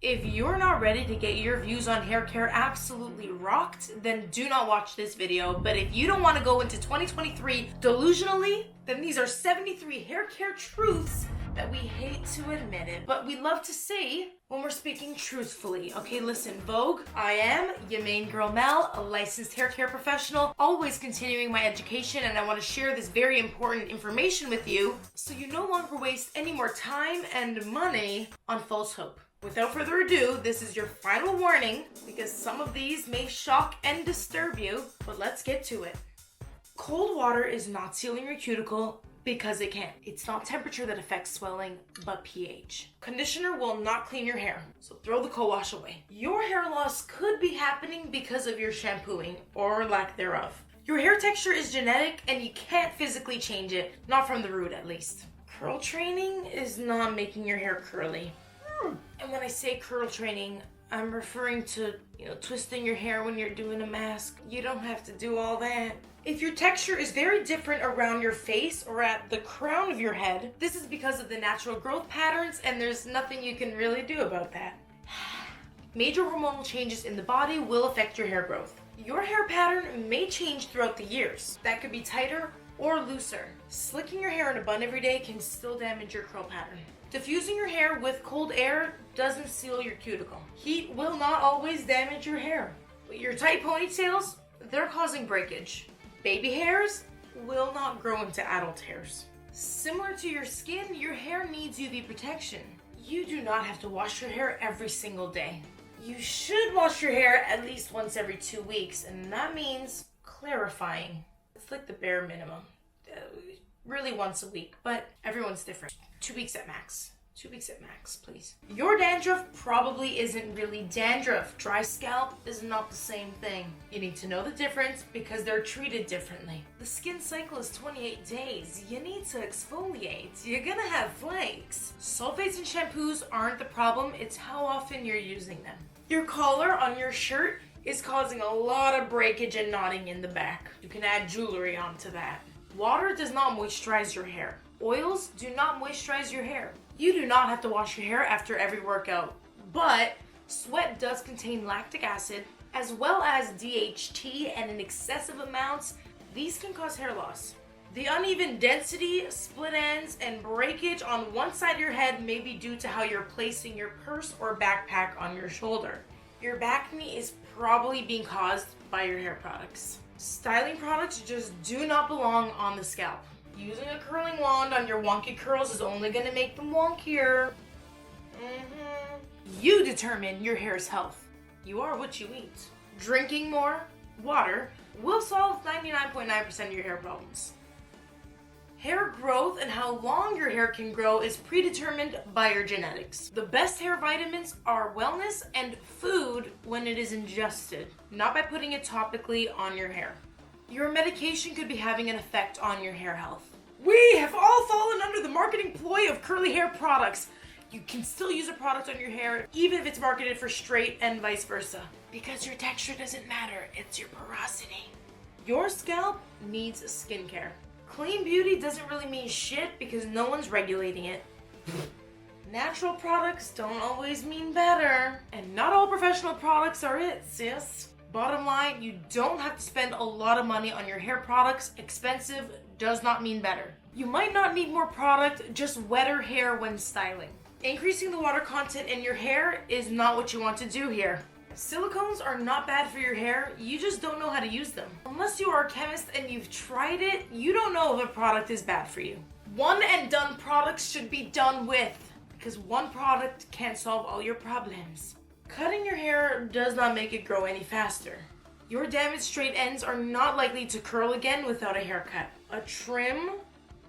If you're not ready to get your views on hair care absolutely rocked, then do not watch this video. But if you don't want to go into 2023 delusionally, then these are 73 hair care truths that we hate to admit it, but we love to say when we're speaking truthfully. Okay, listen, Vogue, I am your main girl Mel, a licensed hair care professional, always continuing my education, and I want to share this very important information with you so you no longer waste any more time and money on false hope. Without further ado, this is your final warning because some of these may shock and disturb you, but let's get to it. Cold water is not sealing your cuticle because it can't. It's not temperature that affects swelling, but pH. Conditioner will not clean your hair, so throw the co-wash away. Your hair loss could be happening because of your shampooing or lack thereof. Your hair texture is genetic and you can't physically change it, not from the root at least. Curl training is not making your hair curly. And when I say curl training, I'm referring to, twisting your hair when you're doing a mask. You don't have to do all that. If your texture is very different around your face or at the crown of your head, this is because of the natural growth patterns and there's nothing you can really do about that. Major hormonal changes in the body will affect your hair growth. Your hair pattern may change throughout the years. That could be tighter or looser. Slicking your hair in a bun every day can still damage your curl pattern. Diffusing your hair with cold air doesn't seal your cuticle. Heat will not always damage your hair. But your tight ponytails, they're causing breakage. Baby hairs will not grow into adult hairs. Similar to your skin, your hair needs UV protection. You do not have to wash your hair every single day. You should wash your hair at least once every 2 weeks, and that means clarifying. It's like the bare minimum. Really once a week, but everyone's different. 2 weeks at max. 2 weeks at max, please. Your dandruff probably isn't really dandruff. Dry scalp is not the same thing. You need to know the difference because they're treated differently. The skin cycle is 28 days. You need to exfoliate. You're gonna have flakes. Sulfates and shampoos aren't the problem, it's how often you're using them. Your collar on your shirt is causing a lot of breakage and knotting in the back. You can add jewelry onto that. Water does not moisturize your hair. Oils do not moisturize your hair. You do not have to wash your hair after every workout, but sweat does contain lactic acid as well as DHT, and in excessive amounts, these can cause hair loss. The uneven density, split ends, and breakage on one side of your head may be due to how you're placing your purse or backpack on your shoulder. Your back knee is probably being caused by your hair products. Styling products just do not belong on the scalp. Using a curling wand on your wonky curls is only going to make them wonkier. You determine your hair's health. You are what you eat. Drinking more water will solve 99.9% of your hair problems. Hair growth and how long your hair can grow is predetermined by your genetics. The best hair vitamins are wellness and food when it is ingested, not by putting it topically on your hair. Your medication could be having an effect on your hair health. We have all fallen under the marketing ploy of curly hair products. You can still use a product on your hair even if it's marketed for straight and vice versa. Because your texture doesn't matter, it's your porosity. Your scalp needs skincare. Clean beauty doesn't really mean shit because no one's regulating it. Natural products don't always mean better. And not all professional products are it, sis. Bottom line, you don't have to spend a lot of money on your hair products. Expensive does not mean better. You might not need more product, just wetter hair when styling. Increasing the water content in your hair is not what you want to do here. Silicones are not bad for your hair, you just don't know how to use them. Unless you are a chemist and you've tried it, you don't know if a product is bad for you. One and done products should be done with, because one product can't solve all your problems. Cutting your hair does not make it grow any faster. Your damaged straight ends are not likely to curl again without a haircut. A trim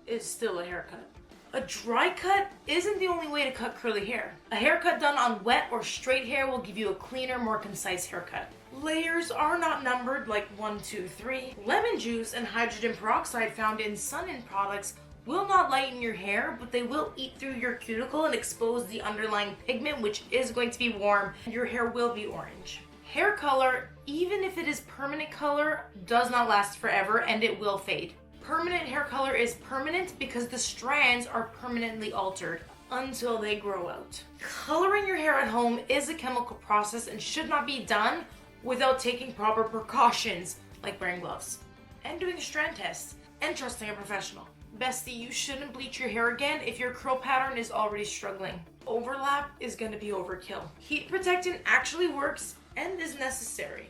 is still a haircut. A dry cut isn't the only way to cut curly hair. A haircut done on wet or straight hair will give you a cleaner, more concise haircut. Layers are not numbered like 1, 2, 3. Lemon juice and hydrogen peroxide found in sun-in products will not lighten your hair, but they will eat through your cuticle and expose the underlying pigment, which is going to be warm, and your hair will be orange. Hair color, even if it is permanent color, does not last forever and it will fade. Permanent hair color is permanent because the strands are permanently altered. until they grow out. Coloring your hair at home is a chemical process and should not be done without taking proper precautions like wearing gloves and doing a strand test and trusting a professional. Bestie, you shouldn't bleach your hair again if your curl pattern is already struggling. Overlap is going to be overkill. Heat protectant actually works and is necessary.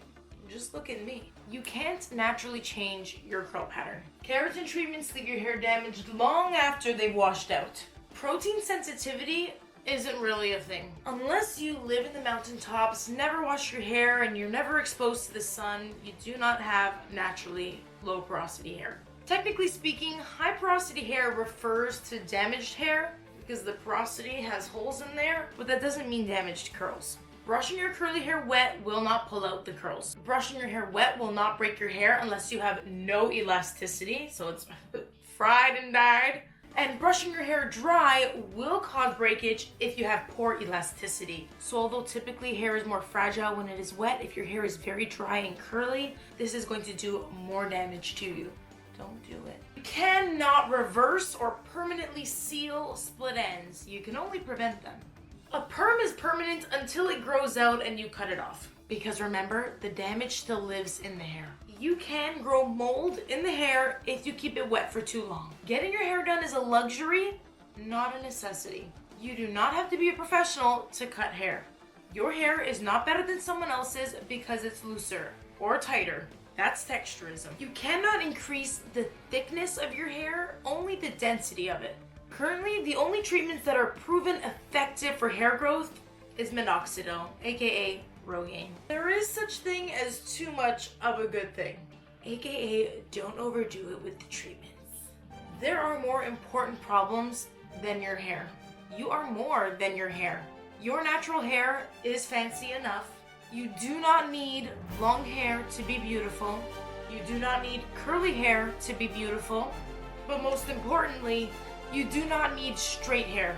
Just look at me. You can't naturally change your curl pattern. Keratin treatments leave your hair damaged long after they've washed out. Protein sensitivity isn't really a thing. Unless you live in the mountaintops, never wash your hair, and you're never exposed to the sun, you do not have naturally low porosity hair. Technically speaking, high porosity hair refers to damaged hair because the porosity has holes in there, but that doesn't mean damaged curls. Brushing your curly hair wet will not pull out the curls. Brushing your hair wet will not break your hair unless you have no elasticity, so it's fried and dyed. And brushing your hair dry will cause breakage if you have poor elasticity. So although typically hair is more fragile when it is wet, if your hair is very dry and curly, this is going to do more damage to you. Don't do it. You cannot reverse or permanently seal split ends. You can only prevent them. A perm is permanent until it grows out and you cut it off. Because remember, the damage still lives in the hair. You can grow mold in the hair if you keep it wet for too long. Getting your hair done is a luxury, not a necessity. You do not have to be a professional to cut hair. Your hair is not better than someone else's because it's looser or tighter. That's texturism. You cannot increase the thickness of your hair, only the density of it. Currently, the only treatments that are proven effective for hair growth is minoxidil, aka Rogaine. There is such thing as too much of a good thing, aka don't overdo it with the treatments. There are more important problems than your hair. You are more than your hair. Your natural hair is fancy enough. You do not need long hair to be beautiful. You do not need curly hair to be beautiful. But most importantly, you do not need straight hair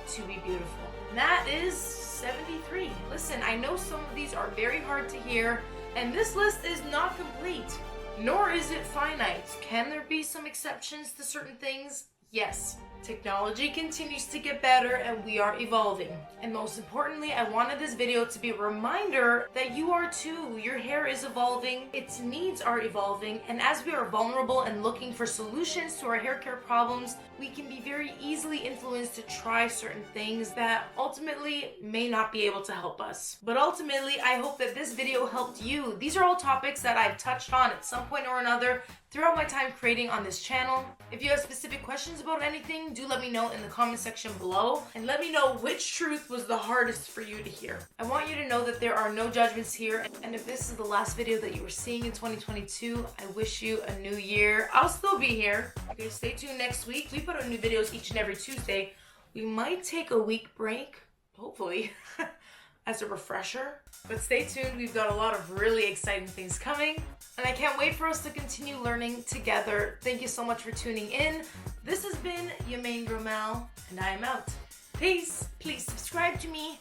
to be beautiful. That is 73. Listen, I know some of these are very hard to hear, and this list is not complete, nor is it finite. Can there be some exceptions to certain things? Yes. Technology continues to get better and we are evolving. And most importantly, I wanted this video to be a reminder that you are too. Your hair is evolving, its needs are evolving, and as we are vulnerable and looking for solutions to our hair care problems, we can be very easily influenced to try certain things that ultimately may not be able to help us. But ultimately, I hope that this video helped you. These are all topics that I've touched on at some point or another throughout my time creating on this channel. If you have specific questions about anything, do let me know in the comment section below, and let me know which truth was the hardest for you to hear. I want you to know that there are no judgments here, and if this is the last video that you were seeing in 2022, I wish you a new year. I'll still be here. Okay, stay tuned next week. We put out new videos each and every Tuesday. We might take a week break, hopefully, as a refresher. But stay tuned, we've got a lot of really exciting things coming, and I can't wait for us to continue learning together. Thank you so much for tuning in. This has been your main girl Mel, and I am out. Peace. Please subscribe to me.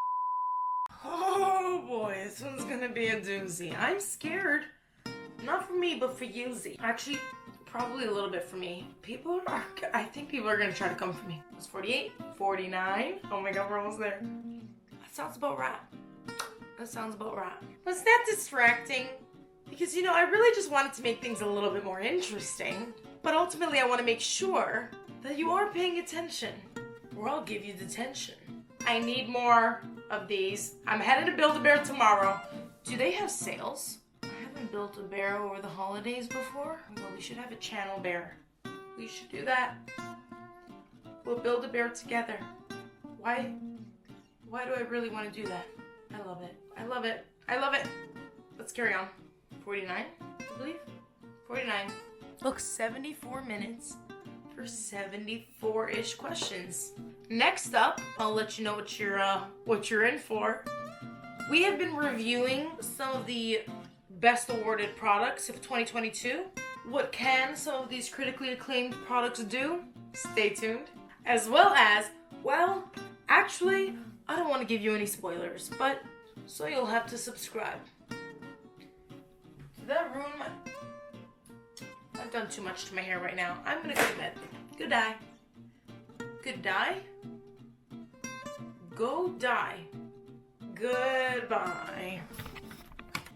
Oh boy, this one's gonna be a doozy. I'm scared. Not for me, but for you, Z. Actually, probably a little bit for me. I think people are gonna try to come for me. It's 48, 49. Oh my god, we're almost there. That sounds about right. That sounds about right. Was that distracting? Because, you know, I really just wanted to make things a little bit more interesting. But ultimately, I want to make sure that you are paying attention, or I'll give you detention. I need more of these. I'm headed to Build-A-Bear tomorrow. Do they have sales? I haven't built a bear over the holidays before. Well, we should have a channel bear. We should do that. We'll build a bear together. Why do I really want to do that? I love it. I love it. I love it. Let's carry on. 49, I believe. 49. Look, 74 minutes for 74-ish questions. Next up, I'll let you know what you're in for. We have been reviewing some of the best awarded products of 2022. What can some of these critically acclaimed products do? Stay tuned. As well as, well, actually, I don't want to give you any spoilers, but so you'll have to subscribe. Did that ruin my... I've done too much to my hair right now. I'm gonna go to bed. Good day. Good day? go die. Goodbye.